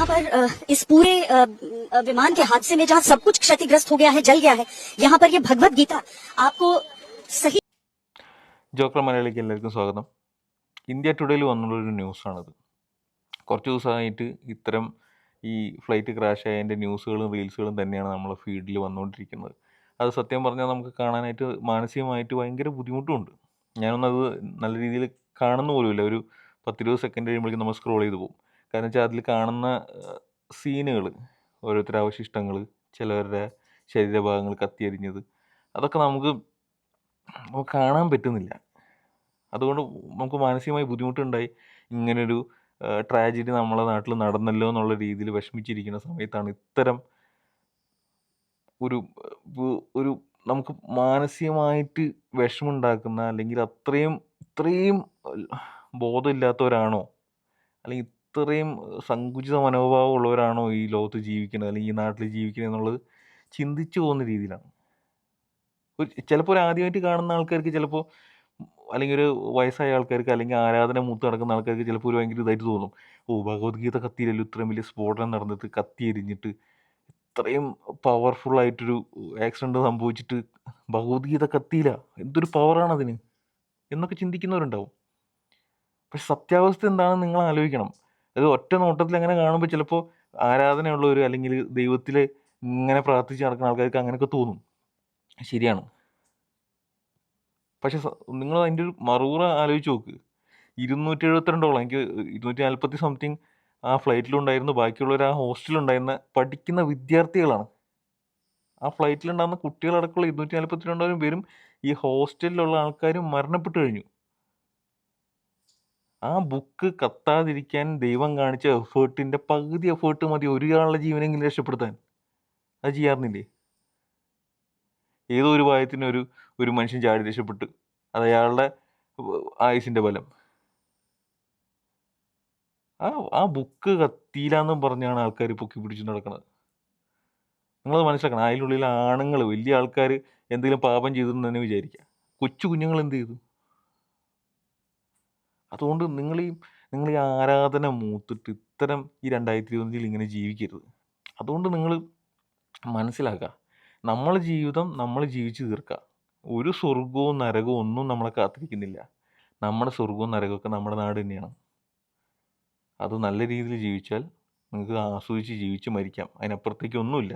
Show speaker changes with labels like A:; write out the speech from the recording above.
A: यहाँ पर इस पूरे विमान के हादसे में जहाँ सब कुछ क्षतिग्रस्त हो गया है, जल गया है, यहाँ पर ये भगवत गीता आपको सही
B: ജോക്കർ മലയാളിക്ക് എല്ലാവർക്കും സ്വാഗതം. ഇന്ത്യ ടുഡേയിൽ വന്നുള്ളൊരു ന്യൂസാണത്. കുറച്ച് ദിവസമായിട്ട് ഇത്തരം ഈ ഫ്ലൈറ്റ് ക്രാഷ് ആയതിൻ്റെ ന്യൂസുകളും റീൽസുകളും തന്നെയാണ് നമ്മളെ ഫീഡിൽ വന്നുകൊണ്ടിരിക്കുന്നത്. അത് സത്യം പറഞ്ഞാൽ നമുക്ക് കാണാനായിട്ട് മാനസികമായിട്ട് ഭയങ്കര ബുദ്ധിമുട്ടുമുണ്ട്. ഞാനൊന്നത് നല്ല രീതിയിൽ കാണുന്ന പോലുമില്ല. ഒരു 10-20 സെക്കൻഡ് കഴിയുമ്പോഴേക്കും നമ്മൾ സ്ക്രോൾ ചെയ്ത് പോകും. കാരണം വെച്ചാൽ അതിൽ കാണുന്ന സീനുകൾ, ഓരോരുത്തരുടെ അവശിഷ്ടങ്ങൾ, ചിലവരുടെ ശരീരഭാഗങ്ങൾ കത്തിയരിഞ്ഞത്, അതൊക്കെ നമുക്ക് കാണാൻ പറ്റുന്നില്ല. അതുകൊണ്ട് നമുക്ക് മാനസികമായി ബുദ്ധിമുട്ടുണ്ടായി. ഇങ്ങനൊരു ട്രാജഡി നമ്മളെ നാട്ടിൽ നടന്നല്ലോ എന്നുള്ള രീതിയിൽ വിഷമിച്ചിരിക്കുന്ന സമയത്താണ് ഇത്തരം ഒരു ഒരു നമുക്ക് മാനസികമായിട്ട് വിഷമുണ്ടാക്കുന്ന, അല്ലെങ്കിൽ ഇത്രയും ബോധമില്ലാത്തവരാണോ, അല്ലെങ്കിൽ ഇത്രയും സങ്കുചിത മനോഭാവം ഉള്ളവരാണോ ഈ ലോകത്ത് ജീവിക്കുന്നത്, അല്ലെങ്കിൽ ഈ നാട്ടിൽ ജീവിക്കുന്നത് എന്നുള്ളത് ചിന്തിച്ചു പോകുന്ന രീതിയിലാണ്. ചിലപ്പോൾ ഒരു ആദ്യമായിട്ട് കാണുന്ന ആൾക്കാർക്ക് ചിലപ്പോൾ, അല്ലെങ്കിൽ ഒരു വയസ്സായ ആൾക്കാർക്ക്, അല്ലെങ്കിൽ ആരാധന മൂത്ത് നടക്കുന്ന ആൾക്കാർക്ക് ചിലപ്പോൾ ഒരു ഭയങ്കര ഇതായിട്ട് തോന്നും. ഭഗവത്ഗീത കത്തിയില്ലല്ലോ, ഇത്രയും വലിയ സ്ഫോടനം നടന്നിട്ട് കത്തി എരിഞ്ഞിട്ട് ഇത്രയും പവർഫുള്ളായിട്ടൊരു ആക്സിഡൻറ്റ് സംഭവിച്ചിട്ട് ഭഗവത്ഗീത കത്തിയില്ല, എന്തൊരു പവറാണ് അതിന് എന്നൊക്കെ ചിന്തിക്കുന്നവരുണ്ടാവും. പക്ഷെ സത്യാവസ്ഥ എന്താണെന്ന് നിങ്ങൾ ആലോചിക്കണം. അത് ഒറ്റ നോട്ടത്തിൽ അങ്ങനെ കാണുമ്പോൾ ചിലപ്പോൾ ആരാധനയുള്ളവർ, അല്ലെങ്കിൽ ദൈവത്തിൽ ഇങ്ങനെ പ്രാർത്ഥിച്ച് നടക്കുന്ന ആൾക്കാർക്ക് അങ്ങനെയൊക്കെ തോന്നും. ശരിയാണ്. പക്ഷെ നിങ്ങൾ അതിൻ്റെ ഒരു മറുപുറ ആലോചിച്ച് നോക്ക്. 272 എനിക്ക് 240 സംതിങ് ആ ഫ്ലൈറ്റിലുണ്ടായിരുന്നു. ബാക്കിയുള്ളവർ ആ ഹോസ്റ്റലുണ്ടായിരുന്ന പഠിക്കുന്ന വിദ്യാർത്ഥികളാണ്. ആ ഫ്ലൈറ്റിലുണ്ടാകുന്ന കുട്ടികളടക്കമുള്ള 242 പേരും ഈ ഹോസ്റ്റലിലുള്ള ആൾക്കാരും മരണപ്പെട്ടു കഴിഞ്ഞു. ആ ബുക്ക് കത്താതിരിക്കാൻ ദൈവം കാണിച്ച എഫേർട്ടിൻ്റെ പകുതി എഫേർട്ട് മതി ഒരാളുടെ ജീവനെങ്കിലും രക്ഷപ്പെടുത്താൻ. അത് ചെയ്യാറുന്നില്ലേ? ഏതോ ഒരു ഭാഗത്തിന് ഒരു മനുഷ്യൻ ചാടി രക്ഷപ്പെട്ടു. അത് അയാളുടെ ആയുസിൻ്റെ ബലം. ആ ബുക്ക് കത്തിയില്ലാന്നും പറഞ്ഞാണ് ആൾക്കാർ പൊക്കി പിടിച്ച് നടക്കുന്നത്. നിങ്ങളത് മനസ്സിലാക്കണം. അതിനുള്ളിൽ ആണുങ്ങൾ, വലിയ ആൾക്കാർ എന്തെങ്കിലും പാപം ചെയ്തെന്ന് തന്നെ വിചാരിക്കുക. കൊച്ചു കുഞ്ഞുങ്ങൾ എന്ത് ചെയ്തു? അതുകൊണ്ട് നിങ്ങൾ ഈ ആരാധന മൂത്തിട്ട് ഇത്തരം ഈ 2021 ഇങ്ങനെ ജീവിക്കരുത്. അതുകൊണ്ട് നിങ്ങൾ മനസ്സിലാക്കുക, നമ്മളെ ജീവിതം നമ്മൾ ജീവിച്ച് തീർക്കുക. ഒരു സ്വർഗവും നരകവും ഒന്നും നമ്മളെ കാത്തിരിക്കുന്നില്ല. നമ്മുടെ സ്വർഗവും നരകമൊക്കെ നമ്മുടെ നാട് തന്നെയാണ്. അത് നല്ല രീതിയിൽ ജീവിച്ചാൽ നിങ്ങൾക്ക് ആസ്വദിച്ച് ജീവിച്ച് മരിക്കാം. അതിനപ്പുറത്തേക്ക് ഒന്നുമില്ല.